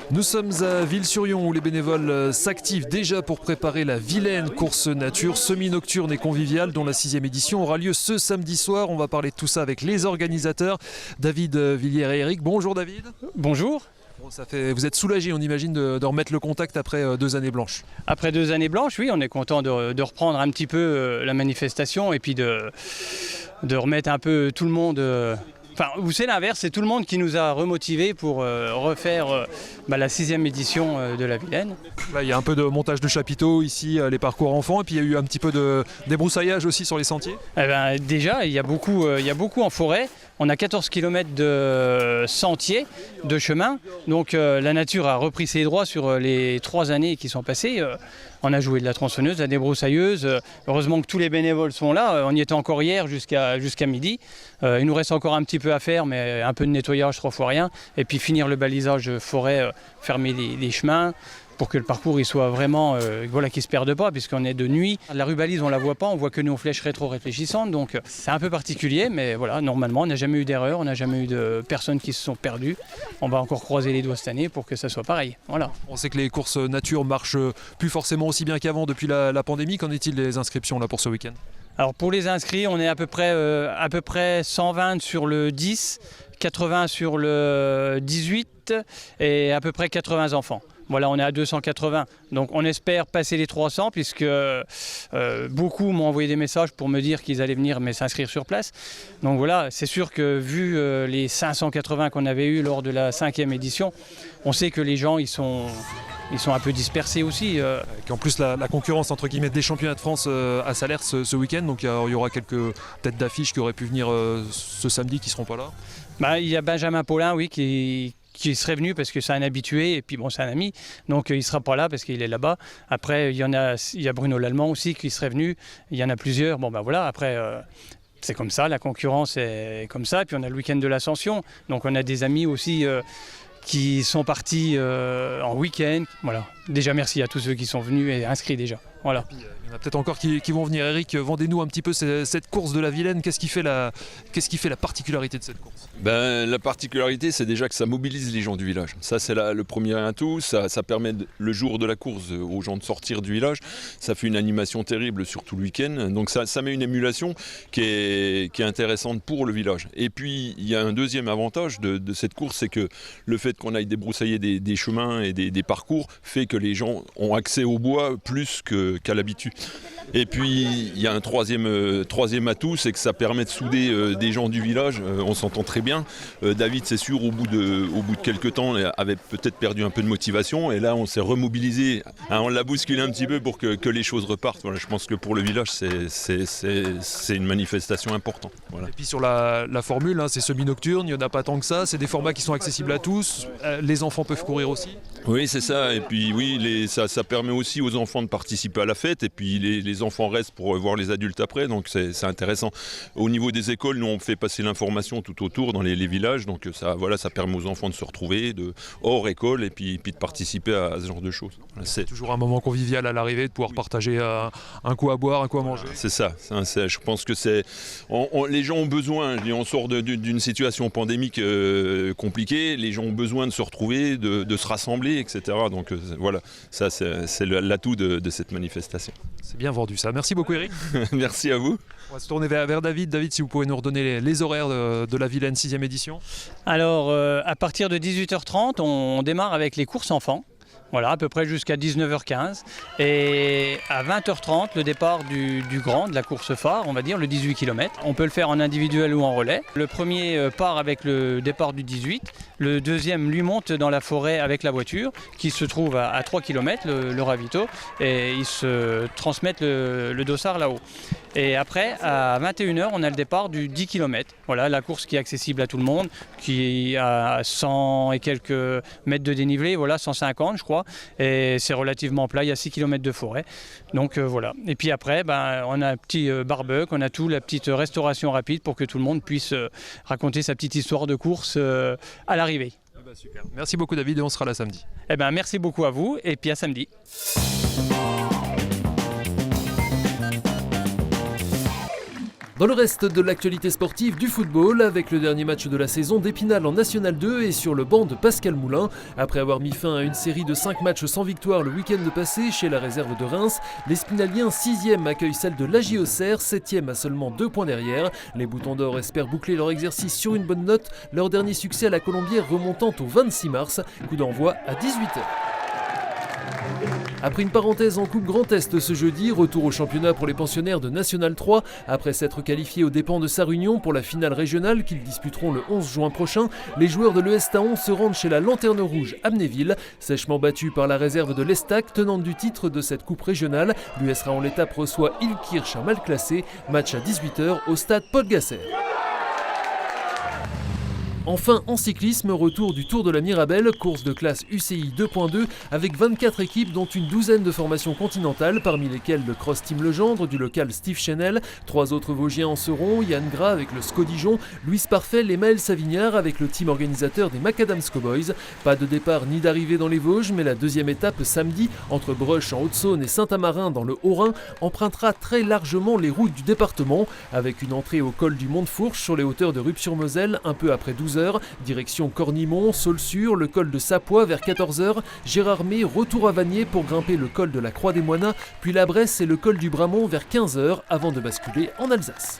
Nous sommes à Ville-sur-Yon où les bénévoles s'activent déjà pour préparer la Vilaine course nature semi-nocturne et conviviale dont la 6e édition aura lieu ce samedi soir. On va parler de tout ça avec les organisateurs, David Villiers et Eric. Bonjour David. Bonjour. Bon, vous êtes soulagé, on imagine, de remettre le contact après 2 années blanches. Après 2 années blanches, oui, on est content de reprendre un petit peu la manifestation et puis de remettre un peu tout le monde... Enfin, ou c'est l'inverse, c'est tout le monde qui nous a remotivés pour refaire la 6e édition de la Vilaine. Là, il y a un peu de montage de chapiteaux ici, les parcours enfants, et puis il y a eu un petit peu de débroussaillage aussi sur les sentiers. Déjà, il y a beaucoup en forêt. On a 14 km de sentiers, de chemins. Donc la nature a repris ses droits sur les 3 années qui sont passées. On a joué de la tronçonneuse, de la débroussailleuse. Heureusement que tous les bénévoles sont là. On y était encore hier jusqu'à midi. Il nous reste encore un petit peu à faire, mais un peu de nettoyage, 3 fois rien. Et puis finir le balisage forêt, fermer les chemins, pour que le parcours il soit vraiment, qu'il se perde pas, puisqu'on est de nuit. La rubalise, on la voit pas, on voit que nos flèches rétro-réfléchissantes, donc c'est un peu particulier, mais voilà, normalement, on n'a jamais eu d'erreur, on n'a jamais eu de personnes qui se sont perdues. On va encore croiser les doigts cette année pour que ça soit pareil. Voilà. On sait que les courses nature marchent plus forcément aussi bien qu'avant depuis la pandémie. Qu'en est-il des inscriptions là pour ce week-end ? Alors pour les inscrits, on est à peu près 120 sur le 10, 80 sur le 18 et à peu près 80 enfants. Voilà, on est à 280. Donc on espère passer les 300 puisque beaucoup m'ont envoyé des messages pour me dire qu'ils allaient venir s'inscrire sur place. Donc voilà, c'est sûr que vu les 580 qu'on avait eu lors de la 5e édition, on sait que les gens ils sont un peu dispersés aussi. En plus, la concurrence entre guillemets des championnats de France à Salers ce week-end, donc il y aura quelques têtes d'affiche qui auraient pu venir ce samedi qui ne seront pas là. Il y a Benjamin Paulin, oui, qui serait venu parce que c'est un habitué et puis bon c'est un ami, donc il ne sera pas là parce qu'il est là-bas. Après il y a Bruno Lallemand aussi qui serait venu, il y en a plusieurs, après c'est comme ça, la concurrence est comme ça, et puis on a le week-end de l'Ascension, donc on a des amis aussi qui sont partis en week-end. Voilà. Déjà merci à tous ceux qui sont venus et inscrits déjà. Voilà. Il y en a peut-être encore qui vont venir. Eric, vendez-nous un petit peu cette course de la Vilaine. Qu'est-ce qui fait la particularité de cette course ? La particularité, c'est déjà que ça mobilise les gens du village. Ça, c'est le premier atout. Ça permet, le jour de la course, aux gens de sortir du village. Ça fait une animation terrible sur tout le week-end. Donc ça met une émulation qui est intéressante pour le village. Et puis, il y a un deuxième avantage de cette course, c'est que le fait qu'on aille débroussailler des chemins et des parcours fait que les gens ont accès au bois plus qu'à l'habitude. Et puis il y a un troisième atout, c'est que ça permet de souder des gens du village. On s'entend très bien. David, c'est sûr, au bout de quelques temps, avait peut-être perdu un peu de motivation. Et là, on s'est remobilisé. On l'a bousculé un petit peu pour que les choses repartent. Voilà, je pense que pour le village, c'est une manifestation importante. Voilà. Et puis sur la formule, c'est semi-nocturne, il n'y en a pas tant que ça. C'est des formats qui sont accessibles à tous. Les enfants peuvent courir aussi. Oui, c'est ça. Et puis oui, ça permet aussi aux enfants de participer à la fête. Et puis les enfants restent pour voir les adultes après. Donc c'est intéressant. Au niveau des écoles, nous on fait passer l'information tout autour dans les villages. Donc ça permet aux enfants de se retrouver hors école et puis de participer à ce genre de choses. C'est toujours un moment convivial à l'arrivée de pouvoir partager un coup à boire, un coup à manger. C'est ça. Je pense que les gens ont besoin. On sort d'une situation pandémique compliquée. Les gens ont besoin de se retrouver, de se rassembler, etc. Donc voilà, ça c'est l'atout de cette manifestation. C'est bien vendu ça. Merci beaucoup Eric. Merci à vous. On va se tourner vers David. David, si vous pouvez nous redonner les horaires de la Vilaine 6e édition. Alors à partir de 18h30, on démarre avec les courses enfants. Voilà, à peu près jusqu'à 19h15. Et à 20h30, le départ du grand, de la course phare, on va dire, le 18 km. On peut le faire en individuel ou en relais. Le premier part avec le départ du 18. Le deuxième, lui, monte dans la forêt avec la voiture, qui se trouve à 3 km, le ravito. Et ils se transmettent le dossard là-haut. Et après, à 21h, on a le départ du 10 km. Voilà, la course qui est accessible à tout le monde, qui a 100 et quelques mètres de dénivelé, voilà, 150 je crois. Et c'est relativement plat, il y a 6 km de forêt. Donc voilà. Et puis après, on a un petit barbecue, on a tout, la petite restauration rapide pour que tout le monde puisse raconter sa petite histoire de course à l'arrivée. Super. Merci beaucoup David et on sera là samedi. Merci beaucoup à vous et puis à samedi. Dans le reste de l'actualité sportive du football, avec le dernier match de la saison d'Épinal en National 2 et sur le banc de Pascal Moulin. Après avoir mis fin à une série de 5 matchs sans victoire le week-end passé chez la réserve de Reims, les Spinaliens 6e accueillent celle de l'AJ Auxerre, 7e à seulement 2 points derrière. Les Boutons d'Or espèrent boucler leur exercice sur une bonne note, leur dernier succès à la Colombière remontant au 26 mars, coup d'envoi à 18h. Après une parenthèse en Coupe Grand Est ce jeudi, retour au championnat pour les pensionnaires de National 3. Après s'être qualifiés aux dépens de Sarre-Union pour la finale régionale qu'ils disputeront le 11 juin prochain, les joueurs de l'ES Taon se rendent chez la Lanterne Rouge Amnéville. Sèchement battu par la réserve de l'Estac, tenante du titre de cette coupe régionale, l'USRA en l'étape reçoit Ilkirch mal classé. Match à 18h au stade Paul Gasser. Enfin, en cyclisme, retour du Tour de la Mirabelle, course de classe UCI 2.2 avec 24 équipes dont une douzaine de formations continentales, parmi lesquelles le Cross Team Legendre du local Steve Chenel. 3 autres Vosgiens en seront, Yann Gras avec le SCO Dijon, Louis Parfel et Maël Savignard avec le team organisateur des Macadams Cowboys. Pas de départ ni d'arrivée dans les Vosges, mais la deuxième étape samedi, entre Breuch en Haute-Saône et Saint-Amarin dans le Haut-Rhin, empruntera très largement les routes du département, avec une entrée au col du Mont-de-Fourche sur les hauteurs de Rupt-sur-Moselle, un peu après 12h. Direction Cornimont, Saulsure, le col de Sapois vers 14h, Gérardmer, retour à Vanier pour grimper le col de la Croix des Moines, puis la Bresse et le col du Bramont vers 15h avant de basculer en Alsace.